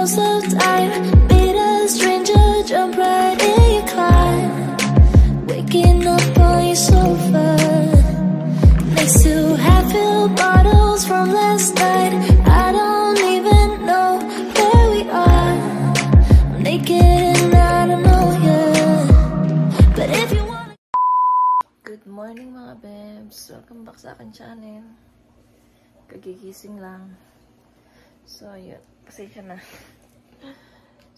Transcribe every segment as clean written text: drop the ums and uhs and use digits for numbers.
most of time. Meet a stranger, jump right in your car. Waking up on your sofa next to half-filled bottles from last night. I don't even know where we are. I'm naked and I don't know you. But if you want. Good morning mga bebs. Welcome back sa akin channel. Kagigising lang. So ayun, pasensya na.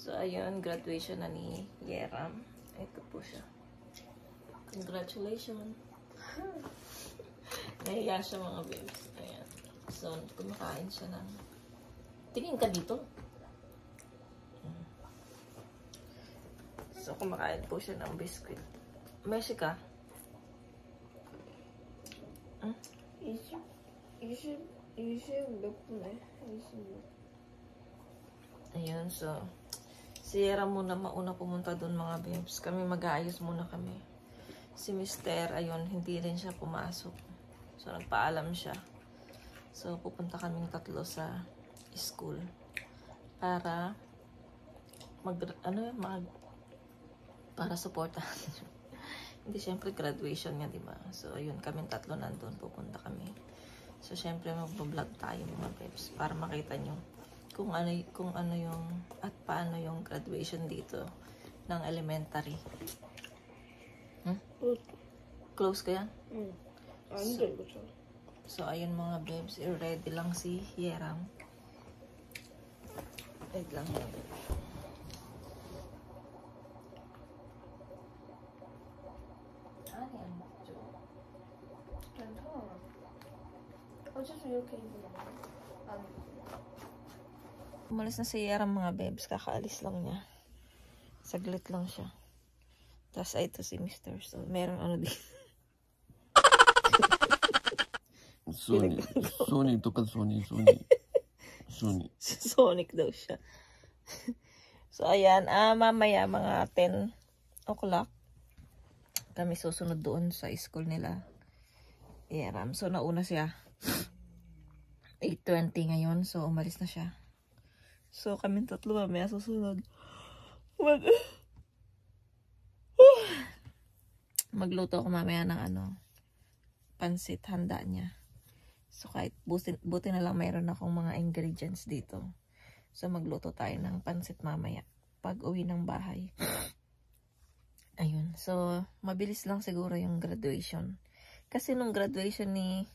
So ayun, graduation na ni Yeram. Ito po siya. Congratulations. Nahiya siya mga bebs. Ayan. So kumakain siya ng... Tingin ka dito. So kumakain po siya ng biscuit. Meshi ka? Ayun, so si Yera muna mauna pumunta dun mga babes. Kami mag-aayos muna kami. Si Mr. ayun, hindi rin siya pumasok. So nagpaalam siya. So pupunta kaming tatlo sa school para para supportahan. Hindi, syempre graduation niya, diba? So ayun, kaming tatlo nandun, pupunta kami. So syempre mag-vlog tayo mga babes para makita nyo kung ano yung at paano yung graduation dito ng elementary. Close kaya? So ayun mga babes, ready lang si Yeram. Wait lang. Umalis na si Yeram mga babes, kakaalis lang niya. Saglit lang siya. Tapos ay ito si Mr. So meron ano din. Sonic to ka Sonic. Sonic daw siya. So ayan, mamaya mga 10 o'clock kami susunod doon sa school nila Yeram. So nauna siya 8:20 ngayon, so umalis na siya. So kami tatlo mamaya susunod magluto ako mamaya ng pansit, handa niya. So kahit buti na lang mayroon akong mga ingredients dito. So magluto tayo ng pansit mamaya pag uwi ng bahay. Ayun, so mabilis lang siguro yung graduation. Kasi nung graduation ni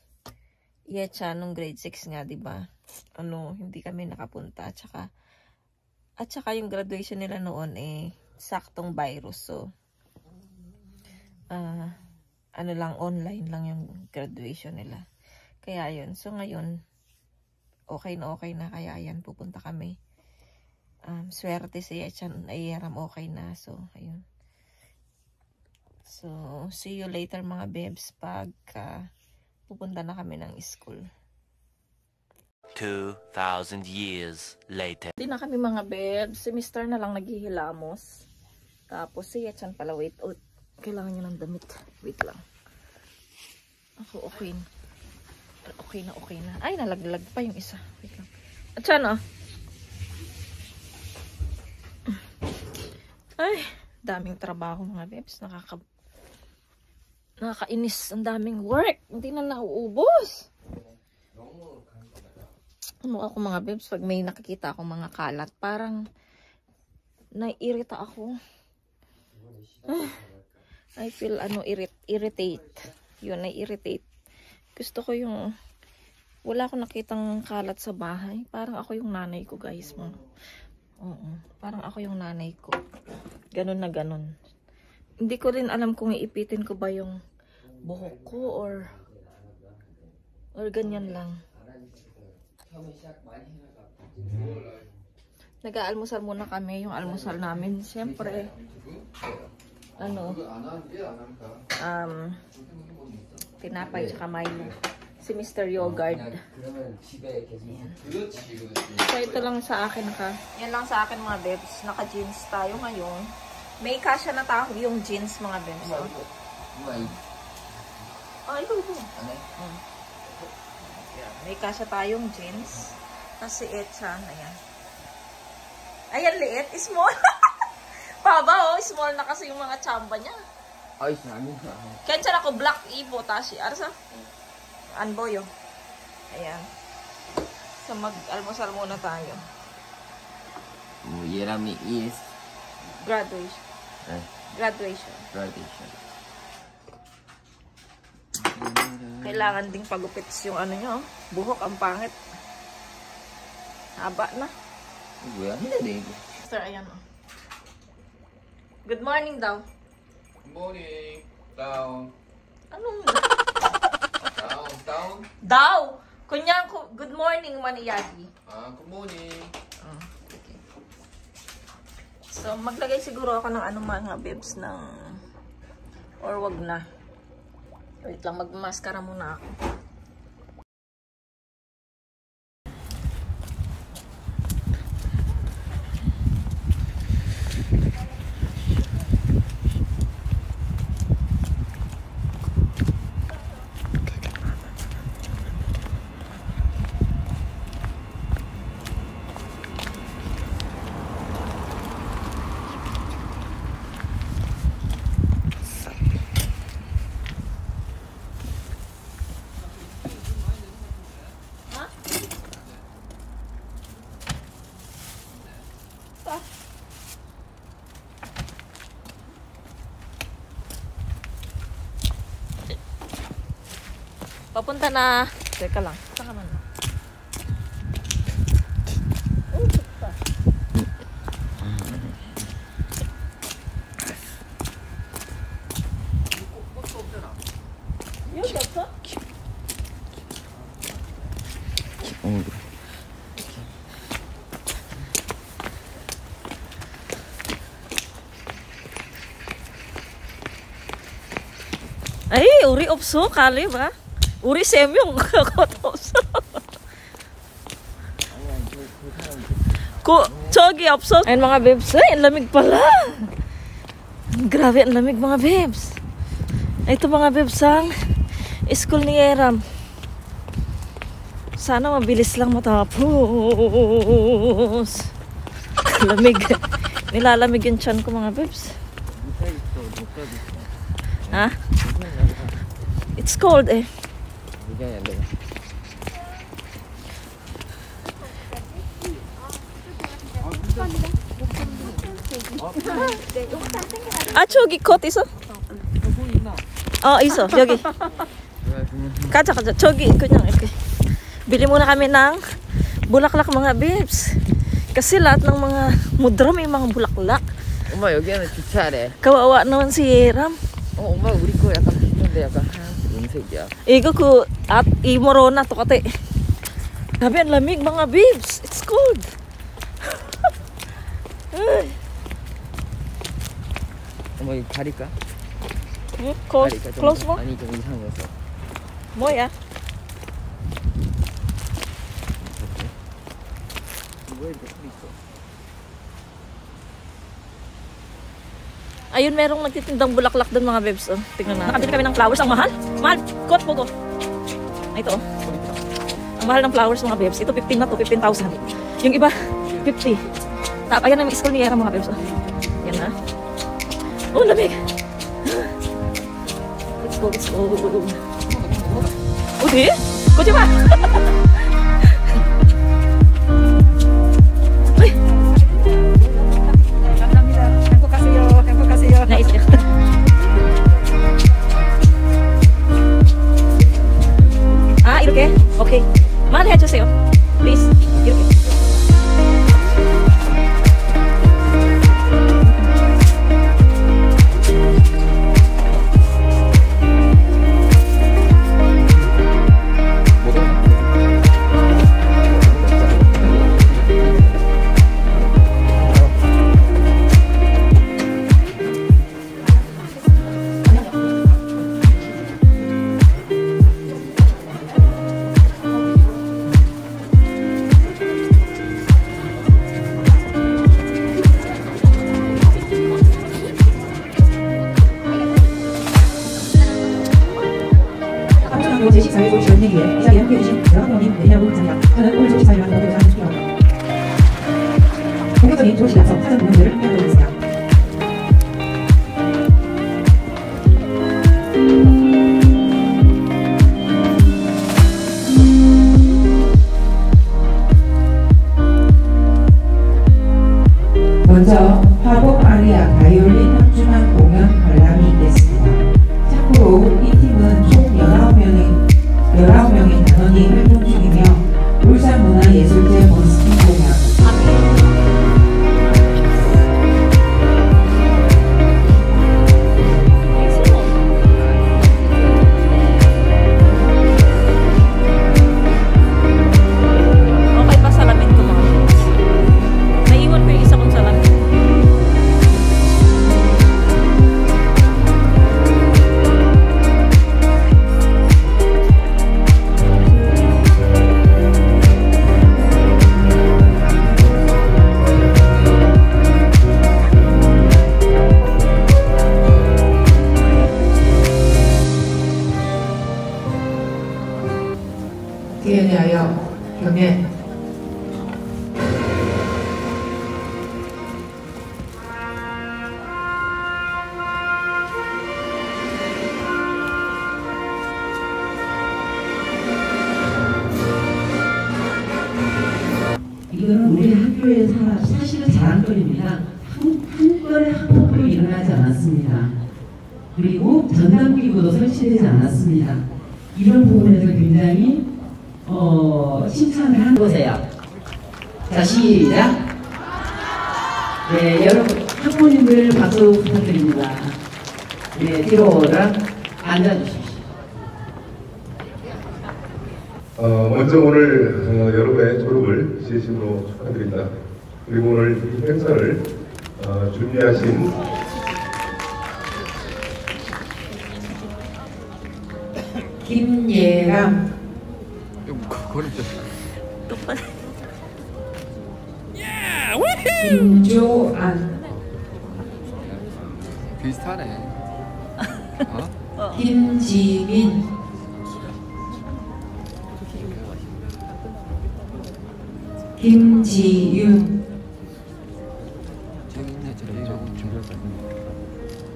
Yecha nung grade 6 nga, 'di ba? Hindi kami nakapunta at saka yung graduation nila noon saktong virus. So online lang yung graduation nila. Kaya yun. So ngayon okay na kaya ayan pupunta kami. Swerte si Yecha ay Yeram okay na. So ayun. So see you later mga babes pag pupunta na kami ng school. 2,000 years later. Hindi na kami mga babes. Si Mr. na lang naghihilamos. Tapos si Yechan pala, wait. Oh, kailangan niya ng damit. Wait lang. Ako okay na. Okay na. Ay, nalaglag pa yung isa. Wait lang. At siya Ay, daming trabaho mga babes. Nakakainis. Ang daming work. Hindi na nauubos. Ako mga babes, pag may nakikita akong mga kalat, parang naiirita ako. I feel irritate. Yun, nai-irritate. Gusto ko yung wala akong nakitang kalat sa bahay. Parang ako yung nanay ko, guys. Parang ako yung nanay ko. Ganun na ganun. Hindi ko rin alam kung iipitin ko ba yung buhok ko or ganyan lang. Nag-aalmusal muna kami. Yung almusal namin, siyempre tinapay tsaka Milo. Si Mr. Yogurt. So ito lang sa akin ka. Yan lang sa akin mga bebs. Naka-jeans tayo ngayon. May kasya na tao yung jeans mga bebs. Ito. May kasya tayong jeans. Kasi Echan, ayan. Ayan, liit. Small. Paba, oh. Small na kasi yung mga tsamba niya. Ayos namin. Kaya siya ako black ibo, tashi. Arsa? Anboyo. Ayan. So, mag-almusal muna tayo. Yerami is Graduation. Graduation. graduation. Kailangan ding pagupit yung ano nyo. Buhok, ang pangit. Haba na. Gue hindi. Sir, ayan oh. Good morning daw. Good morning. Down. Anong Down. daw? Kunyang good morning, Maniyagi. Good morning. Okay. So, maglagay siguro ako ng ano mga bibs ng or wag na. Wait lang, magmaskara muna ako. Papunta na. Teka lang. Saan ka man? Ay, uri opso kali ba? Uri semyong kakotopso. Chogi opso. Ayun mga babes, ay, ang lamig pala. Grabe, ang lamig mga babes. Ito mga babes ang school ni Eram. Sana mabilis lang matapos. Lamig. Nilalamig yung tiyan ko mga babes. Ha? It's cold eh. 저기 컷 있어? 있어. 여기. 가자. 저기 그냥 이렇게. Bili muna kami ng bulaklak mga babes. Kasi lahat ng mga mudra may mga bulaklak. 엄마 여기는 주차래. Kawawa naman si Yeram. 엄마 우리 거 약간 비슷한데 약간 하얀색 은색이야. Igo ko at imorona to kate. Grabe ang lamig mga babes. It's cold. 엄마 이거 가릴까? 응? Close mo? 아니 좀 이상해서. 뭐야? 왜 이렇게 서 있어? Ayun, merong nagtitindang bulaklak doon mga babes. Oh. Tingnan na. Nakabili kami ng flowers. Ang mahal. Mahal. Kot po ko. Ito oh. Ang mahal ng flowers mga babes. Ito 15 na to. 15,000. Yung iba, 50. Ayan ang school ni Yera mga babes. Oh. Yan na. Oh, lamig. Let's go. Udi? Kuchi ba? Nice. 이렇게? 오케이. 많이 해주세요. Please. 이렇게. 이곳이 와서 하는 부분들을 해보세요. 먼저 화복 아리아 바이올린 합주만 공연 관람이 있겠습니다. 참고로 이 팀은 총 19명의 단원이 활동 중이며 울산문화예술제 버스킹 공연, Okay pa salamin ko mga boss. Naiwan ko yung isa kong salamin. 기회하여 경례. 이거는 우리 학교의 사실은 자랑거리입니다. 한 번에 한 폭으로 일어나지 않았습니다. 그리고 전담기구도 설치되지 않았습니다. 이런 부분에서 굉장히 칭찬을 한 거세요. 자, 시작. 네, 여러분 학부모님들 박수 부탁드립니다. 네, 뒤로 오라 앉아주십시오. 먼저 오늘 여러분의 졸업을 진심으로 축하드립니다. 그리고 오늘 이 행사를 준비하신 김예람, 똑바로. 김조안, 비슷하네. 김지민, 김지윤,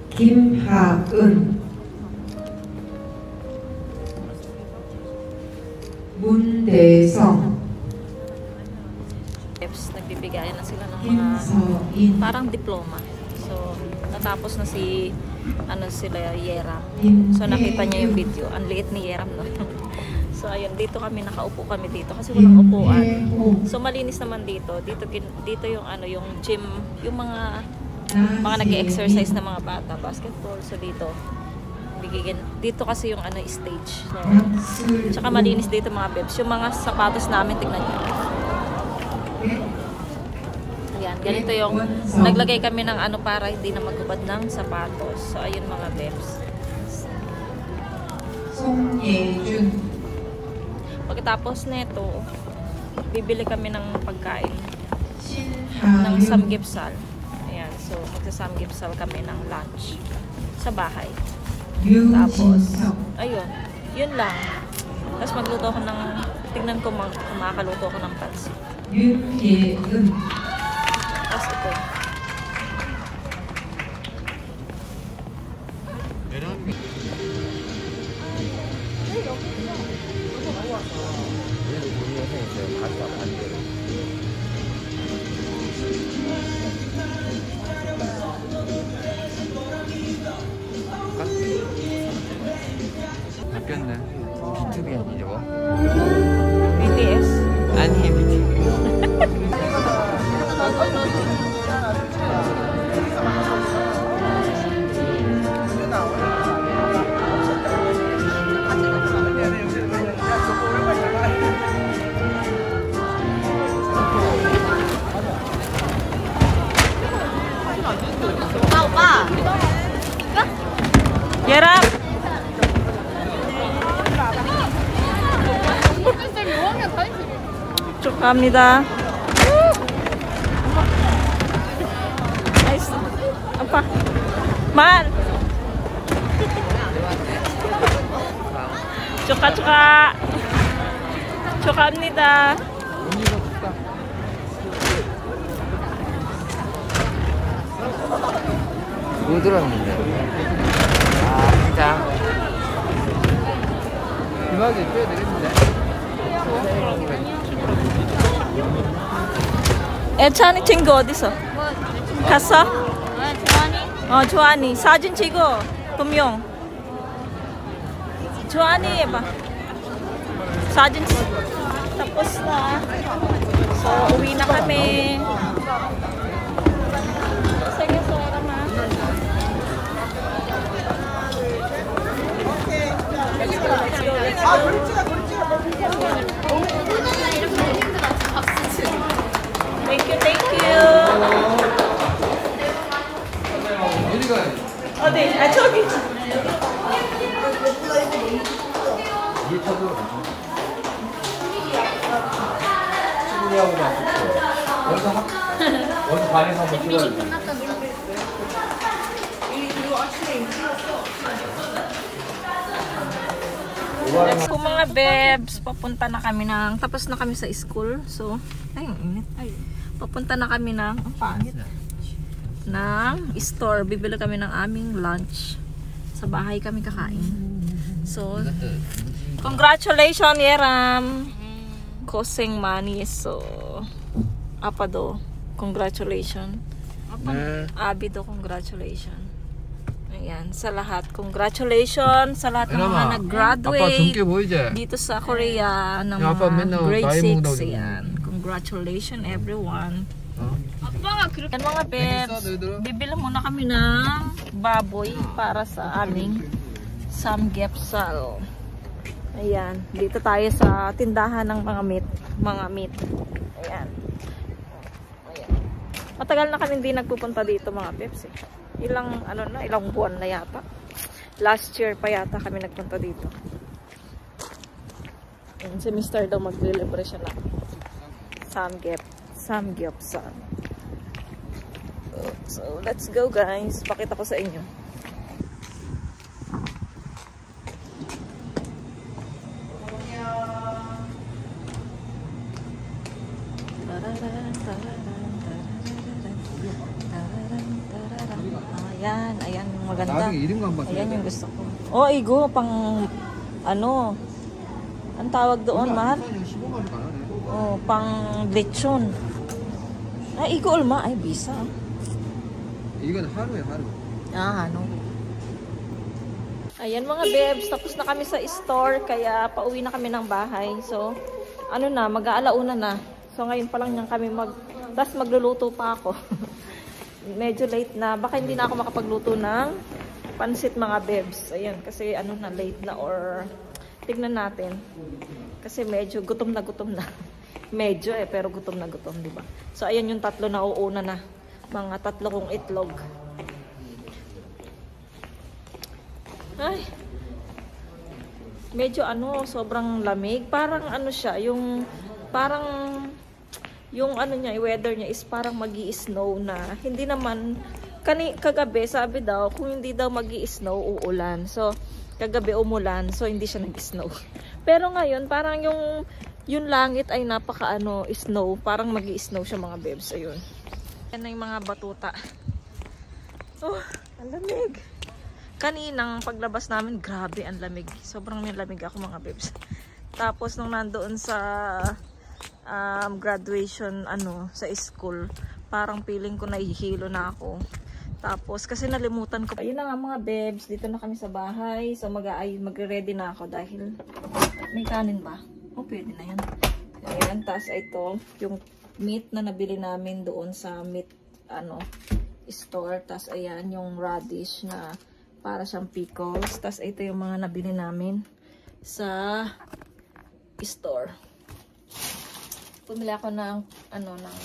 김하은, 문대성, Nagbibigayan na sila ng mga 김서인, parang diploma. So, natapos na si sila Yeram. So, nakita niya yung video. Ang liit ni Yeram, no? So, ayun, dito kami, nakaupo kami dito kasi walang upuan. So, malinis naman dito. Dito yung yung gym, yung mga nag-exercise na mga bata, basketball. So, dito kasi yung stage. So, tsaka malinis dito mga bebs. Yung mga sapatos namin, tignan niyo. Ayan, ganito yung naglagay kami ng para hindi na magubad ng sapatos. So, ayun mga bebs. 송예준, Pagkatapos nito, bibili kami ng pagkain ng 신하윤, samgipsal. Ayan, so magsa-samgipsal kami ng lunch sa bahay. Tapos, 유진석, ayun, yun lang. Tapos magluto ako tignan ko makakaluto ako ng pansit. 윤예은, Tapos ito. 바뀌었네. B2B 아니 저거? BTS. 아니 B2B. Yeram! 축하합니다. 나이스. 아빠. 만. 축하. 축하합니다. 부드럽는데. 아, 진짜. 이마게 빼야 되겠는데? 애찬이 친구 어디서? 갔어? 조아니 사진 찍어. 분명 조아니 해봐. 사진 tapos na. So, uwi na kami. Sige, Sora, ma. Let's go, let's go, let's go. Thank you, thank you. 어디? 저기. 원서 반에서 한번 찍어야 돼. Let's go mga bebs. Papunta na kami ng, tapos na kami sa school. So, ay, ang init. Papunta na kami ng, ang pangit, ng store. Bibili kami ng aming lunch. Sa bahay kami kakain. So, congratulations, Yeram. Koseng money. So, apa do? Congratulations. Abi do, congratulations. Ayan, sa lahat. Congratulations sa lahat ng mga nag-graduate dito sa Korea ng mga grade 6. Ayan. Congratulations everyone. Yan mga bebs, bibili muna kami ng baboy para sa aming samgyeopsal. Ayan, dito tayo sa tindahan ng mga meat. Ayan. Ayan. Matagal na kami hindi nagpupunta dito mga bebs eh. Ilang buwan na yata. Last year pa yata kami nagpunta dito. Ayan, si Mr. daw maglilibre siya na samgyeopsal. So, let's go guys. Pakita ko sa inyo. Ayan yung maganda. Ayan yung gusto ko. Oh, igo, pang ano, ang tawag doon, mahal? Oh, pang lechon. Ay, igo ulma, ay bisa. 이건 하루에 하루. Ano? Ayan mga bebs, tapos na kami sa store, kaya pauwi na kami ng bahay. So, mag-aalauna na. So, ngayon pa lang kami tapos magluluto pa ako. Medyo late na. Baka hindi na ako makapagluto ng pansit mga bebs. Ayan, kasi late na or tignan natin. Kasi medyo gutom na. Medyo pero gutom na, di ba? So, ayan yung tatlo na uuna na. Mga 3 kong itlog. Ay. Medyo sobrang lamig. Parang siya, yung niya, weather niya is parang magi-snow na. Hindi naman, kagabi, sabi daw, kung hindi daw magi-snow, uulan. So, kagabi umulan, so hindi siya nag-snow. Pero ngayon, parang yung langit ay snow. Parang magi-snow siya mga bebs. Ayun. Yan na yung mga batuta. Oh, ang lamig. Kaninang paglabas namin, grabe ang lamig. Sobrang lamig ako mga bebs. Tapos nung nandoon sa graduation sa school, parang feeling ko nahihilo na ako. Tapos kasi nalimutan ko. Ayun na nga mga bebs, dito na kami sa bahay. So magre-ready na ako dahil may kanin ba? Oh, pwede na yan. Ayan, tapos ito yung meat na nabili namin doon sa meat store. Tapos ayan yung radish na para siyang pickles. Tapos ito yung mga nabili namin sa store. Pumili ako ng ng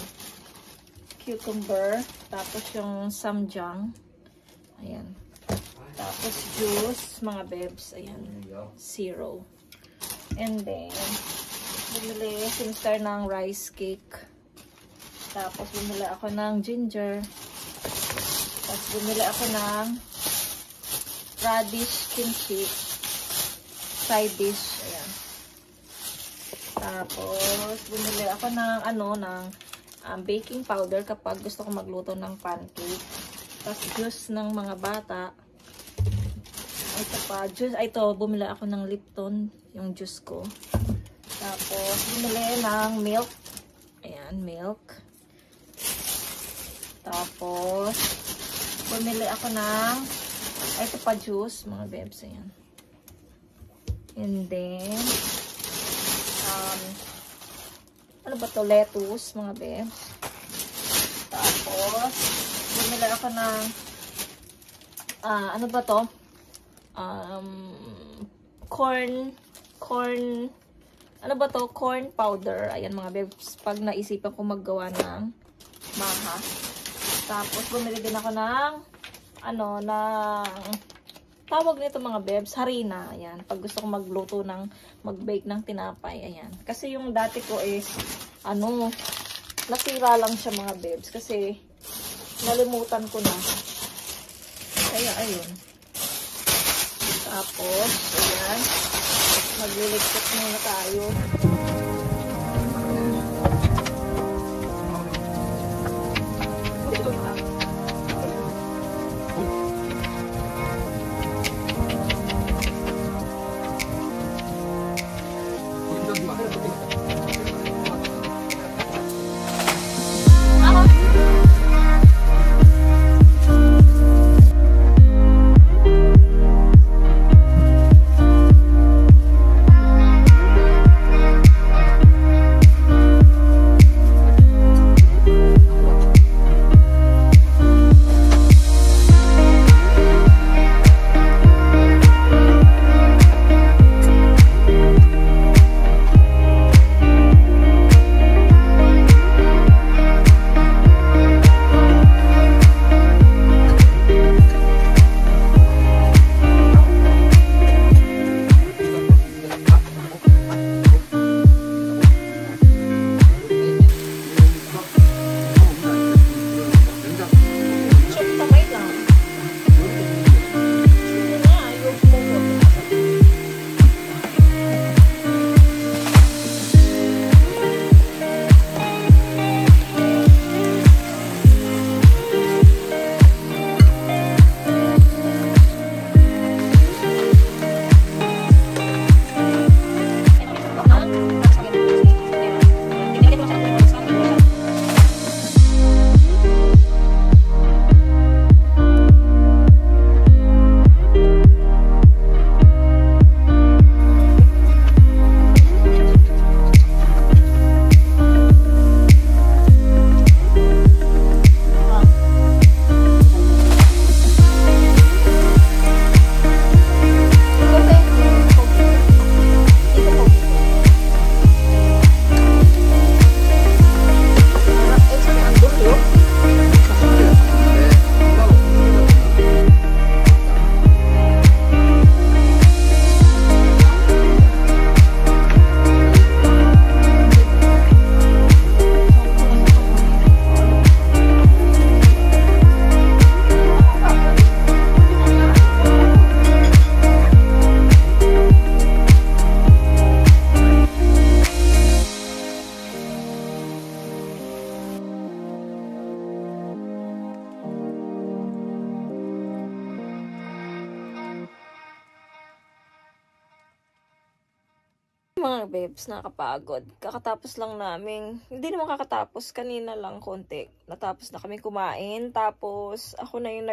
cucumber, tapos yung samjang. Ayan. Tapos juice, mga bebs, ayan. 0. And then bumili sister ng rice cake. Tapos bumili ako ng ginger. Tapos bumili ako ng radish kimchi side dish. Ayan. Tapos bumili ako ng baking powder kapag gusto ko magluto ng pancake. Tapos juice ng mga bata. Ito pa, juice. Ito, bumili ako ng Lipton, yung juice ko. Tapos, bumili ng milk. Ayan, milk. Tapos, bumili ako ng, ito pa juice, mga bebs. Ayan. And then, ano ba to? Lettuce, mga bebs. Tapos, bumili ako ng, ano ba to? Corn, ano ba to? Corn powder. Ayan mga bebs. Pag naisipan ko maggawa ng maha. Tapos, bumili din ako ng, tawag nito mga bebs, harina. Ayan. Pag gusto ko magluto mag-bake ng tinapay. Ayan. Kasi yung dati ko is, nasira lang siya mga bebs. Kasi, nalimutan ko na. Kaya, ayun. Tapos, ayan. Magliligpit muna tayo. Mga bebs, nakapagod. Kakatapos lang namin. Hindi naman kakatapos. Kanina lang konti. Natapos na kami kumain. Tapos, ako na yung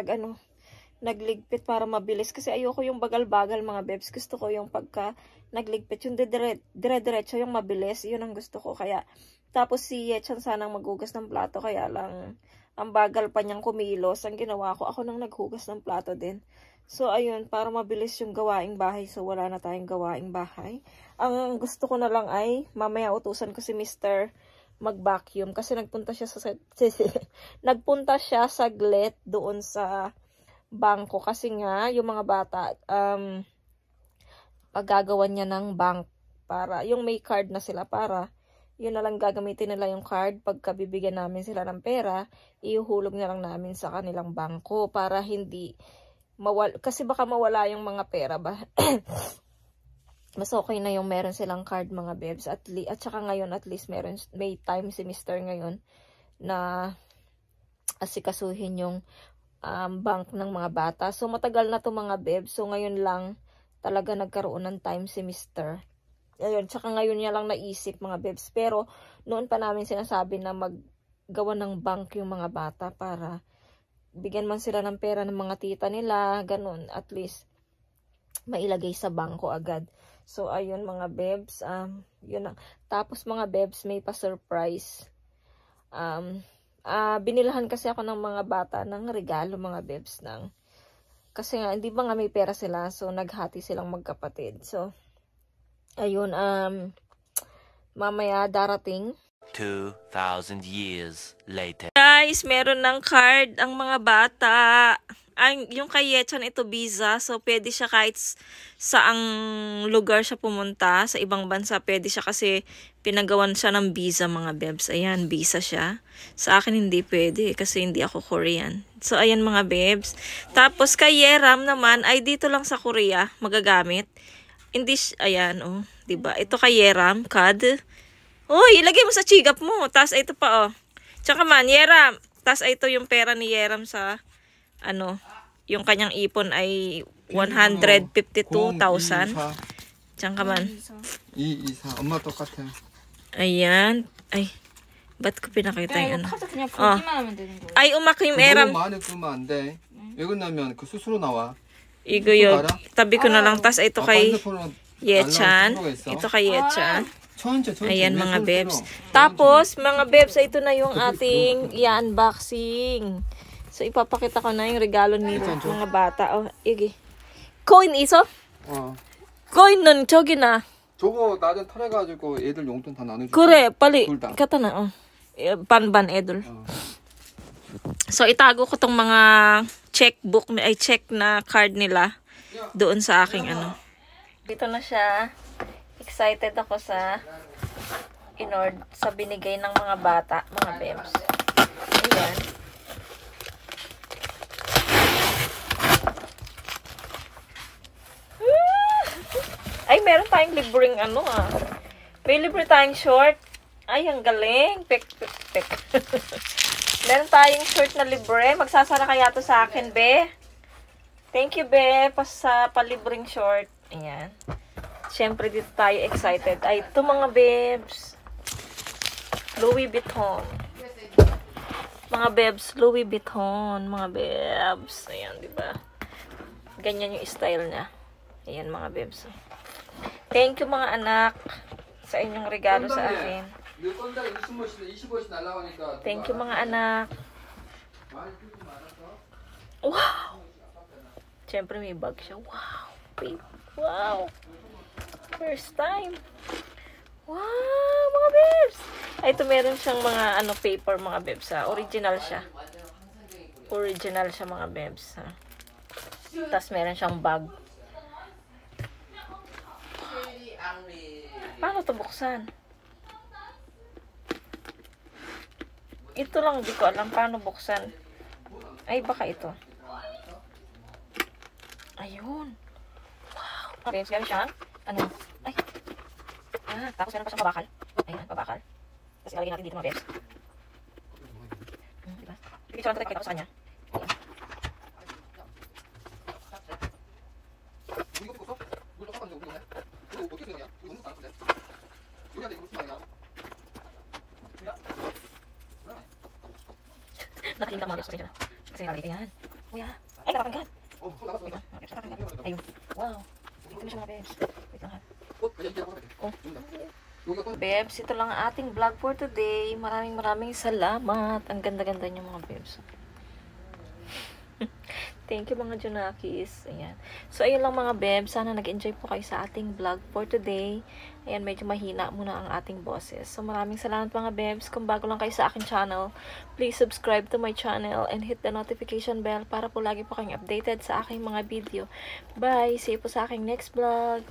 nagligpit para mabilis. Kasi ayoko yung bagal-bagal mga bebs. Gusto ko yung pagka nagligpit. Yung dire-diretso, yung mabilis. Yun ang gusto ko. Kaya, tapos si Yechan sanang maghugas ng plato. Kaya lang, ang bagal pa niyang kumilos. Ang ginawa ko, ako nang naghugas ng plato din. So, ayun, para mabilis yung gawaing bahay. So, wala na tayong gawaing bahay. Ang gusto ko na lang ay, mamaya utusan ko si Mr. mag-vacuum. Kasi nagpunta siya saglit doon sa bangko. Kasi nga, yung mga bata, paggagawan niya ng bank. Para, yung may card na sila para, yun na lang gagamitin nila yung card. Pagka bibigyan namin sila ng pera, iuhulog na lang namin sa kanilang bangko. Para hindi kasi baka mawala yung mga pera ba. Mas okay na yung meron silang card mga bebs. At saka ngayon at least may time si Mr. ngayon na asikasuhin yung bank ng mga bata. So, matagal na to mga bebs. So, ngayon lang talaga nagkaroon ng time si Mr. Ayun, tsaka ngayon niya lang naisip mga bebs. Pero, noon pa namin sinasabi na maggawa ng bank yung mga bata para bigyan man sila ng pera ng mga tita nila, ganun. At least, mailagay sa bangko agad. So, ayun mga bebs. Yun lang. Tapos mga bebs, may pa-surprise. Binilahan kasi ako ng mga bata ng regalo mga bebs kasi nga hindi ba nga may pera sila, so naghati silang magkapatid. So ayun, mamaya darating 2,000 years later. guys, meron ng card ang mga bata. Yung kay Yechan ito visa, so pwede siya kahit saang lugar siya pumunta, sa ibang bansa pwede siya kasi pinagawan siya ng visa mga bebs. Ayan, visa siya. Sa akin hindi pwede kasi hindi ako Korean. So ayan mga bebs. Tapos kay Yeram naman ay dito lang sa Korea magagamit. Hindi ayan oh, 'di ba? Ito kay Yeram, card. Oh, ilagay mo sa chigap mo. Tapos ito pa oh. Tsaka man Yeram, tapos ito yung pera ni Yeram sa yung kanyang ipon ay 152,000. Diyan ka man. 엄마 똑같아. Ayan. Ay, ba't ko pinakita yung ano? 카드 그냥 보기만 하면 되는 거예요. Ay, umakim Eram. 너무 많이 끄면 안 돼. 외국 나면 그 수수료 나와. Igo yun. Tabi ko na lang. Tas ito kay Yechan. Ito kay Yechan. Ayan mga bebs. Tapos, mga bebs, ito na yung ating i-unboxing. So, ipapakita ko na yung regalo ni mga bata. Oh, igi. Coin iso? Coin nun, 저기 나. 저거 나중 털어가지고 애들 용돈 다 나눠줄게. 그래, 빨리. 둘 다. Kata na, Ban-ban, Edol. So, itago ko tong mga checkbook, ay check na card nila doon sa aking Dito na siya. Excited ako sa sa binigay ng mga bata, mga bebs. Ayan. Ay, meron tayong libreng May libre tayong short. Ay, ang galing. Pek. Meron tayong short na libre. Magsasara kaya to sa akin, be. Thank you, be, sa palibreng short. Ayan. Siyempre, dito tayo excited. Ay, ito mga bebs. Louis Vuitton. Mga bebs, Louis Vuitton. Mga bebs. Ayan, diba? Ganyan yung style niya. Ayan, mga bebs. Thank you, mga anak, sa inyong regalo sa akin. Thank you, mga anak. Wow! Siyempre, may bag siya. Wow! Babe. Wow! First time. Wow! Mga bebs! Ay, ito meron siyang mga paper, mga bebs. Original siya. Original siya, mga bebs. Tapos, meron siyang bag. Paano ito buksan? Ito lang, di ko alam paano buksan. Ay, baka ito. Ayun. Wow. Bebs, meron siya. Ay. Tapos meron pa siyang babakal. Ayan, babakal. Tapos ilalagay natin dito mga bebs. Diba? Picture lang tayo sa kanya. Nakatingin ka mga bebs. Kasi ilalagay. Ayan. Kuya. Ay, nakapangkat. Ayun. Wow. Ito na siya mga bebs. Wait lang ha. Bebs, ito lang ang ating vlog for today. Maraming salamat. Ang ganda-ganda niyo mga bebs. Thank you mga Junakis. Ayan. So, ayun lang mga bebs. Sana nag-enjoy po kayo sa ating vlog for today. Ayan, medyo mahina muna ang ating boses. So, maraming salamat mga bebs. Kung bago lang kayo sa aking channel, please subscribe to my channel and hit the notification bell para po lagi po kayong updated sa aking mga video. Bye! See you po sa aking next vlog.